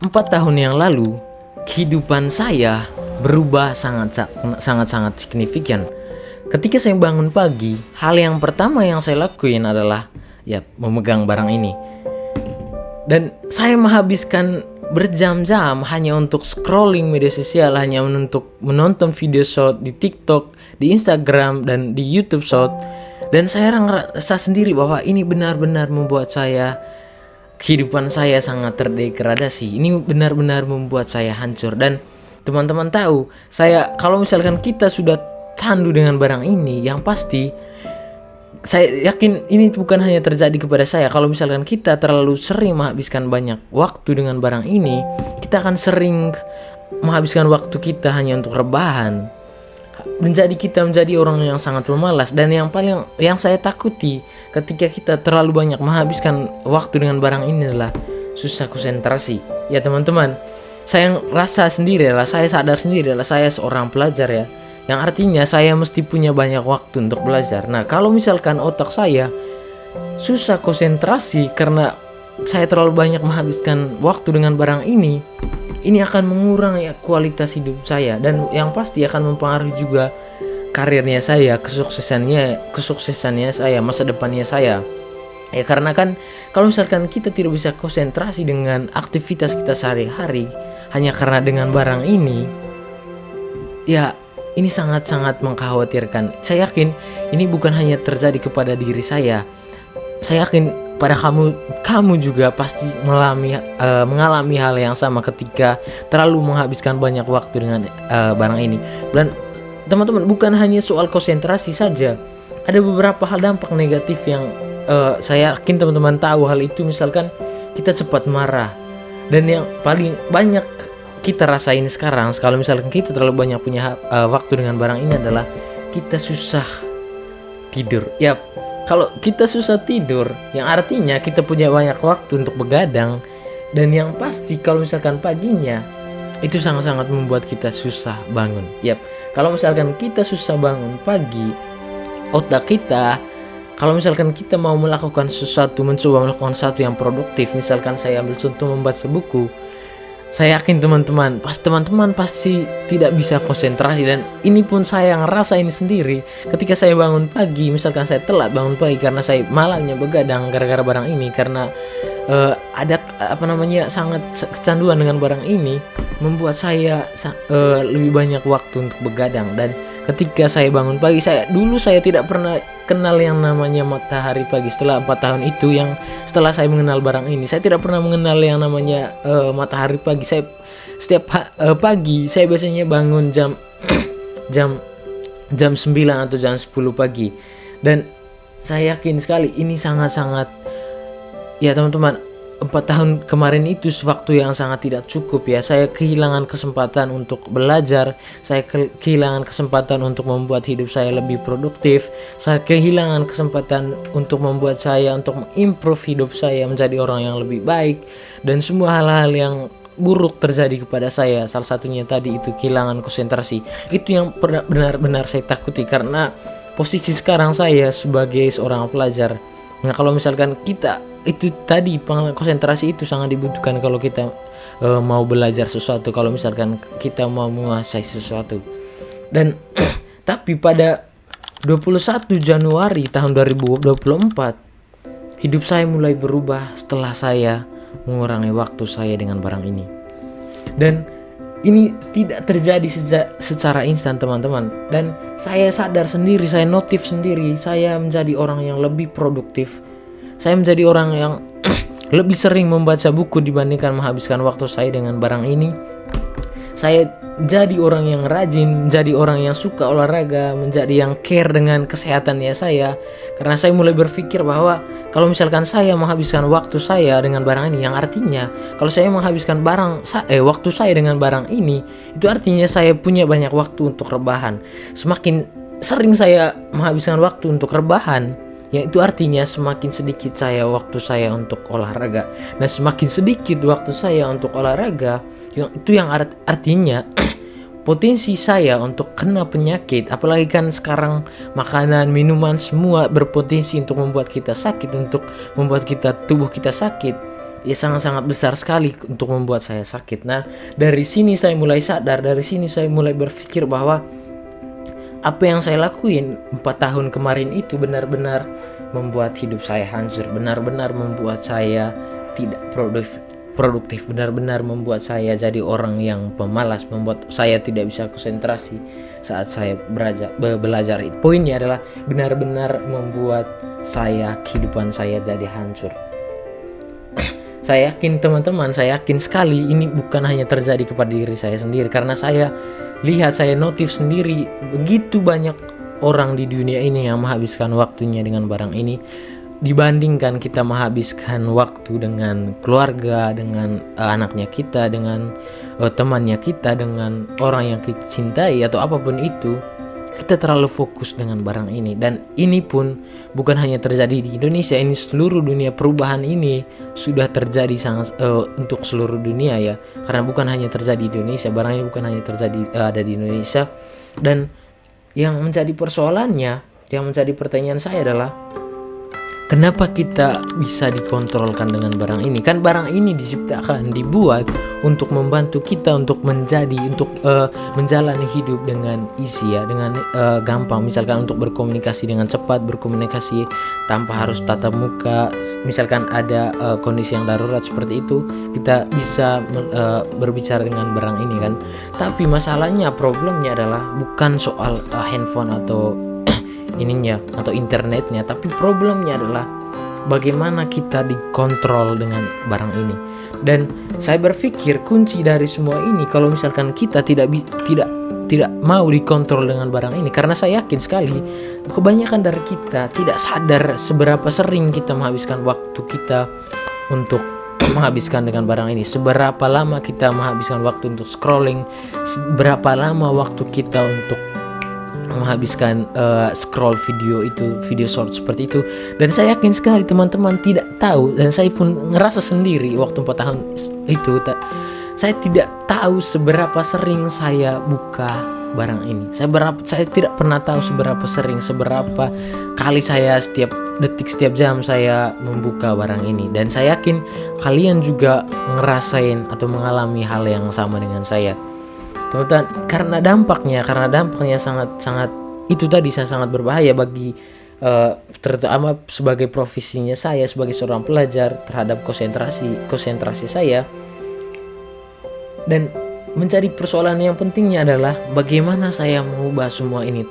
4 tahun yang lalu, kehidupan saya berubah sangat signifikan. Ketika saya bangun pagi, hal yang pertama yang saya lakuin adalah memegang barang ini. Dan saya menghabiskan berjam-jam hanya untuk scrolling media sosial, hanya untuk menonton video short di TikTok, di Instagram, dan di YouTube short. Dan saya ngerasa sendiri bahwa ini benar-benar membuat kehidupan saya sangat terdegradasi. Ini benar-benar membuat saya hancur. Dan teman-teman tahu, kalau misalkan kita sudah candu dengan barang ini, yang pasti saya yakin ini bukan hanya terjadi kepada saya. Kalau misalkan kita terlalu sering menghabiskan banyak waktu dengan barang ini, kita akan sering menghabiskan waktu kita hanya untuk rebahan. Kita menjadi orang yang sangat pemalas. Dan yang saya takuti ketika kita terlalu banyak menghabiskan waktu dengan barang ini adalah susah konsentrasi. Ya teman-teman, saya sadar sendiri adalah saya seorang pelajar ya, yang artinya saya mesti punya banyak waktu untuk belajar. Nah, kalau misalkan otak saya susah konsentrasi karena saya terlalu banyak menghabiskan waktu dengan barang ini akan mengurangi kualitas hidup saya, dan yang pasti akan mempengaruhi juga karirnya saya, kesuksesannya saya, masa depannya saya. Ya karena kan kalau misalkan kita tidak bisa konsentrasi dengan aktivitas kita sehari-hari hanya karena dengan barang ini, ya ini sangat-sangat mengkhawatirkan. Saya yakin ini bukan hanya terjadi kepada diri saya. Saya yakin pada kamu juga pasti mengalami hal yang sama ketika terlalu menghabiskan banyak waktu dengan barang ini. Dan teman-teman, bukan hanya soal konsentrasi saja, ada beberapa hal dampak negatif yang saya yakin teman-teman tahu hal itu. Misalkan kita cepat marah, dan yang paling banyak kita rasain sekarang kalau misalkan kita terlalu banyak punya waktu dengan barang ini adalah kita susah tidur. Kalau kita susah tidur, yang artinya kita punya banyak waktu untuk begadang. Dan yang pasti kalau misalkan paginya, itu sangat-sangat membuat kita susah bangun. Kalau misalkan kita susah bangun pagi, otak kita, kalau misalkan kita mau mencoba melakukan sesuatu yang produktif, misalkan saya ambil contoh membaca buku, saya yakin teman-teman pasti tidak bisa konsentrasi. Dan ini pun saya ngerasain sendiri ketika saya bangun pagi. Misalkan saya telat bangun pagi karena saya malamnya begadang gara-gara barang ini, karena sangat kecanduan dengan barang ini, membuat saya lebih banyak waktu untuk begadang. Dan ketika saya bangun pagi, saya tidak pernah kenal yang namanya matahari pagi. Setelah 4 tahun itu, setelah saya mengenal barang ini, saya tidak pernah mengenal yang namanya matahari pagi. Saya setiap pagi saya biasanya bangun jam 9 atau jam 10 pagi. Dan saya yakin sekali ini sangat-sangat, ya teman-teman, 4 tahun kemarin itu waktu yang sangat tidak cukup ya. Saya kehilangan kesempatan untuk belajar, saya kehilangan kesempatan untuk membuat hidup saya lebih produktif, saya kehilangan kesempatan untuk mengimprove hidup saya menjadi orang yang lebih baik, dan semua hal-hal yang buruk terjadi kepada saya. Salah satunya tadi itu kehilangan konsentrasi. Itu yang benar-benar saya takuti, karena posisi sekarang saya sebagai seorang pelajar. Nah, kalau misalkan kita itu tadi, konsentrasi itu sangat dibutuhkan kalau kita mau belajar sesuatu, kalau misalkan kita mau menguasai sesuatu. Dan tapi pada 21 Januari tahun 2024, hidup saya mulai berubah setelah saya mengurangi waktu saya dengan barang ini. Dan ini tidak terjadi secara instan teman-teman. Dan saya sadar sendiri, saya notif sendiri, saya menjadi orang yang lebih produktif. Saya menjadi orang yang lebih sering membaca buku dibandingkan menghabiskan waktu saya dengan barang ini. Saya menjadi orang yang rajin, menjadi orang yang suka olahraga, menjadi yang care dengan kesehatannya saya. Karena saya mulai berpikir bahwa kalau misalkan saya menghabiskan waktu saya dengan barang ini, yang artinya kalau saya menghabiskan waktu saya dengan barang ini, itu artinya saya punya banyak waktu untuk rebahan. Semakin sering saya menghabiskan waktu untuk rebahan, yang itu artinya semakin sedikit waktu saya untuk olahraga. Nah, semakin sedikit waktu saya untuk olahraga, yang artinya potensi saya untuk kena penyakit, apalagi kan sekarang makanan, minuman semua berpotensi untuk membuat kita sakit, untuk membuat tubuh kita sakit. ya sangat-sangat besar sekali untuk membuat saya sakit. Nah, dari sini saya mulai sadar, dari sini saya mulai berpikir bahwa apa yang saya lakuin 4 tahun kemarin itu benar-benar membuat hidup saya hancur, benar-benar membuat saya tidak produktif, benar-benar membuat saya jadi orang yang pemalas, membuat saya tidak bisa konsentrasi saat saya belajar. Poinnya adalah benar-benar membuat kehidupan saya jadi hancur. Saya yakin teman-teman, saya yakin sekali ini bukan hanya terjadi kepada diri saya sendiri, karena saya lihat, saya notif sendiri begitu banyak orang di dunia ini yang menghabiskan waktunya dengan barang ini dibandingkan kita menghabiskan waktu dengan keluarga, dengan anaknya kita, dengan temannya kita, dengan orang yang kita cintai atau apapun itu. Kita terlalu fokus dengan barang ini, dan ini pun bukan hanya terjadi di Indonesia, ini seluruh dunia. Perubahan ini sudah terjadi untuk seluruh dunia ya, karena bukan hanya terjadi di Indonesia, barang ini bukan hanya terjadi ada di Indonesia. Dan yang menjadi persoalannya, yang menjadi pertanyaan saya adalah kenapa kita bisa dikontrolkan dengan barang ini? Kan barang ini diciptakan, dibuat untuk membantu kita untuk menjalani hidup dengan easy ya, dengan gampang. Misalkan untuk berkomunikasi dengan cepat, berkomunikasi tanpa harus tatap muka. Misalkan ada kondisi yang darurat seperti itu, kita bisa berbicara dengan barang ini kan. Tapi masalahnya, problemnya adalah bukan soal handphone atau ininya atau internetnya, tapi problemnya adalah bagaimana kita dikontrol dengan barang ini. Dan saya berpikir kunci dari semua ini, kalau misalkan kita tidak mau dikontrol dengan barang ini, karena saya yakin sekali kebanyakan dari kita tidak sadar seberapa sering kita menghabiskan waktu kita untuk menghabiskan dengan barang ini, seberapa lama kita menghabiskan waktu untuk scrolling, seberapa lama waktu kita untuk menghabiskan scroll video short seperti itu. Dan saya yakin sekali teman-teman tidak tahu, dan saya pun ngerasa sendiri waktu 4 tahun itu saya tidak tahu seberapa sering saya buka barang ini. Saya tidak pernah tahu seberapa sering, seberapa kali saya setiap detik, setiap jam saya membuka barang ini. Dan saya yakin kalian juga ngerasain atau mengalami hal yang sama dengan saya, teman-teman, karena dampaknya sangat itu tadi, sangat berbahaya bagi terutama sebagai profesinya saya sebagai seorang pelajar terhadap konsentrasi saya. Dan menjadi persoalan yang pentingnya adalah bagaimana saya mengubah semua ini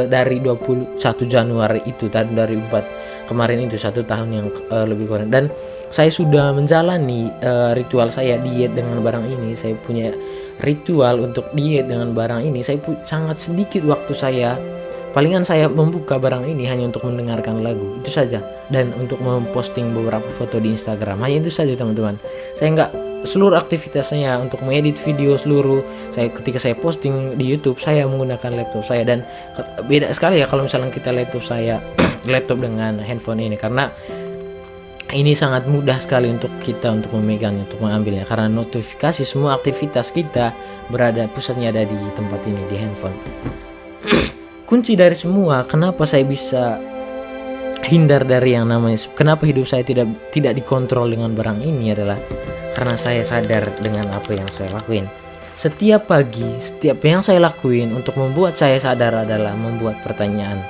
dari 21 Januari itu, tahun 2004 kemarin itu, 1 tahun yang lebih kurang. Dan saya sudah menjalani ritual saya diet dengan barang ini. Saya punya ritual untuk diet dengan barang ini. Saya sangat sedikit waktu saya, palingan saya membuka barang ini hanya untuk mendengarkan lagu, itu saja, dan untuk memposting beberapa foto di Instagram, hanya itu saja teman-teman. Saya nggak, seluruh aktivitasnya untuk mengedit video ketika saya posting di YouTube, saya menggunakan laptop saya. Dan beda sekali ya kalau misalnya kita laptop dengan handphone ini, karena ini sangat mudah sekali untuk kita untuk memegangnya, untuk mengambilnya, karena notifikasi semua aktivitas kita pusatnya ada di tempat ini, di handphone. Kunci dari semua kenapa saya bisa hindar dari yang namanya, kenapa hidup saya tidak dikontrol dengan barang ini adalah karena saya sadar dengan apa yang saya lakuin. Setiap pagi, setiap yang saya lakuin untuk membuat saya sadar adalah membuat pertanyaan,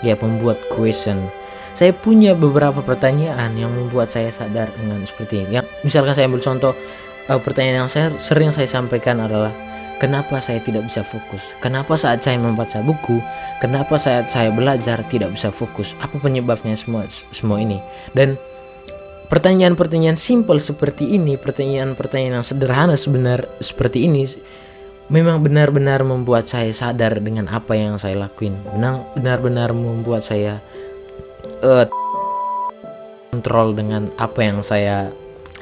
ya, membuat question. Saya punya beberapa pertanyaan yang membuat saya sadar dengan seperti ini. Yang misalkan saya ambil contoh, pertanyaan yang sering saya sampaikan adalah kenapa saya tidak bisa fokus? Kenapa saat saya membaca buku, kenapa saat saya belajar tidak bisa fokus? Apa penyebabnya semua ini? Dan pertanyaan-pertanyaan simpel seperti ini, pertanyaan-pertanyaan yang sederhana seperti ini memang benar-benar membuat saya sadar dengan apa yang saya lakuin. Benar-benar membuat saya kontrol dengan apa yang saya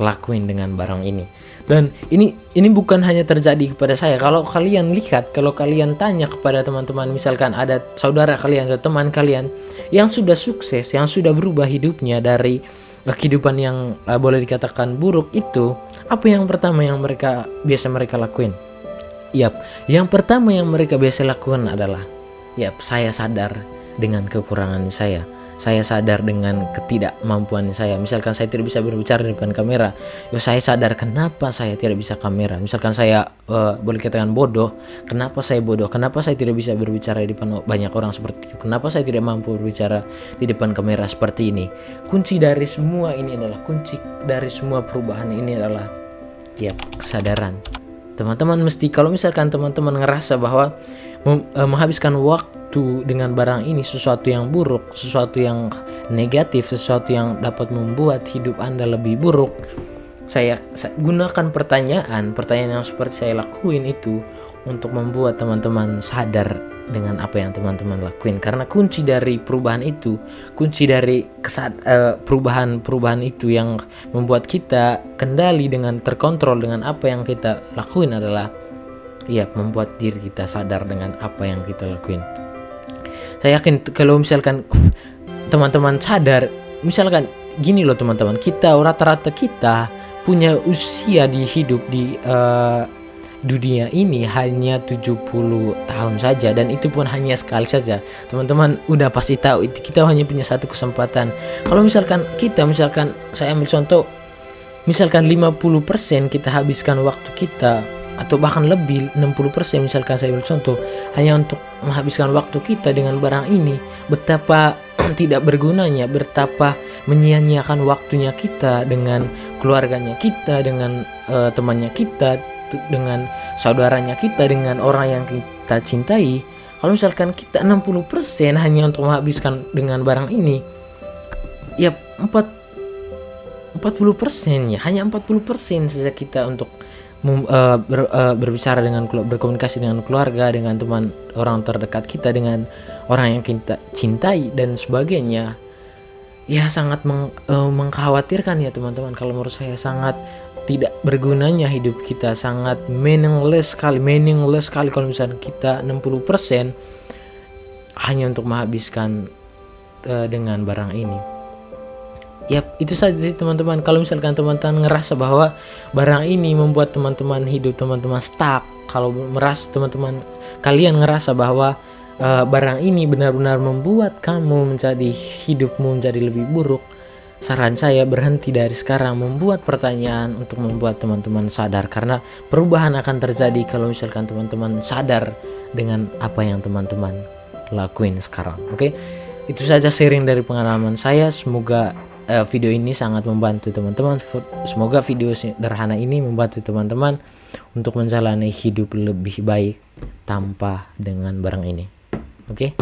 lakuin dengan barang ini. Dan ini bukan hanya terjadi kepada saya. Kalau kalian lihat, kalau kalian tanya kepada teman-teman, misalkan ada saudara kalian atau teman kalian yang sudah sukses, yang sudah berubah hidupnya dari kehidupan yang boleh dikatakan buruk itu, apa yang pertama yang biasa mereka lakuin? Yang pertama yang mereka biasa lakukan adalah saya sadar dengan kekurangan saya. saya sadar dengan ketidakmampuan saya. Misalkan saya tidak bisa berbicara di depan kamera, ya saya sadar kenapa saya tidak bisa kamera. Misalkan saya boleh katakan bodoh, kenapa saya bodoh, kenapa saya tidak bisa berbicara di depan banyak orang seperti itu, kenapa saya tidak mampu berbicara di depan kamera seperti ini. Kunci dari semua perubahan ini adalah ya kesadaran. Teman-teman mesti, kalau misalkan teman-teman ngerasa bahwa menghabiskan waktu dengan barang ini sesuatu yang buruk, sesuatu yang negatif, sesuatu yang dapat membuat hidup Anda lebih buruk, saya gunakan pertanyaan yang seperti saya lakuin itu untuk membuat teman-teman sadar dengan apa yang teman-teman lakuin. Karena kunci dari perubahan itu, kunci dari perubahan itu yang membuat kita kendali dengan terkontrol dengan apa yang kita lakuin adalah membuat diri kita sadar dengan apa yang kita lakuin. Saya yakin kalau misalkan teman-teman sadar, misalkan gini loh teman-teman, rata-rata kita punya usia di hidup di dunia ini hanya 70 tahun saja, dan itu pun hanya sekali saja. Teman-teman udah pasti tahu itu, kita hanya punya satu kesempatan. Kalau misalkan saya ambil contoh, misalkan 50% kita habiskan waktu kita, atau bahkan lebih 60%, misalkan saya bercontoh, hanya untuk menghabiskan waktu kita dengan barang ini, betapa tidak bergunanya, betapa menyia-nyiakan waktunya kita dengan keluarganya kita, dengan temannya kita, dengan saudaranya kita, dengan orang yang kita cintai. Kalau misalkan kita 60% hanya untuk menghabiskan dengan barang ini, ya 40%-nya, hanya 40% saja kita untuk berbicara dengan, berkomunikasi dengan keluarga, dengan teman, orang terdekat kita, dengan orang yang kita cintai dan sebagainya. Ya sangat mengkhawatirkan ya teman-teman. Kalau menurut saya sangat tidak bergunanya hidup kita, sangat meaningless sekali kalau misalnya kita 60% hanya untuk menghabiskan dengan barang ini. Ya itu saja sih teman-teman. Kalau misalkan teman-teman ngerasa bahwa barang ini membuat teman-teman hidup teman-teman stuck, kalau merasa kalian ngerasa bahwa barang ini benar-benar membuat hidupmu menjadi lebih buruk, saran saya berhenti dari sekarang membuat pertanyaan untuk membuat teman-teman sadar, karena perubahan akan terjadi kalau misalkan teman-teman sadar dengan apa yang teman-teman lakuin sekarang. Oke? Itu saja sharing dari pengalaman saya. Semoga video ini sangat membantu teman-teman. Semoga video sederhana ini membantu teman-teman untuk menjalani hidup lebih baik tanpa dengan barang ini. Oke?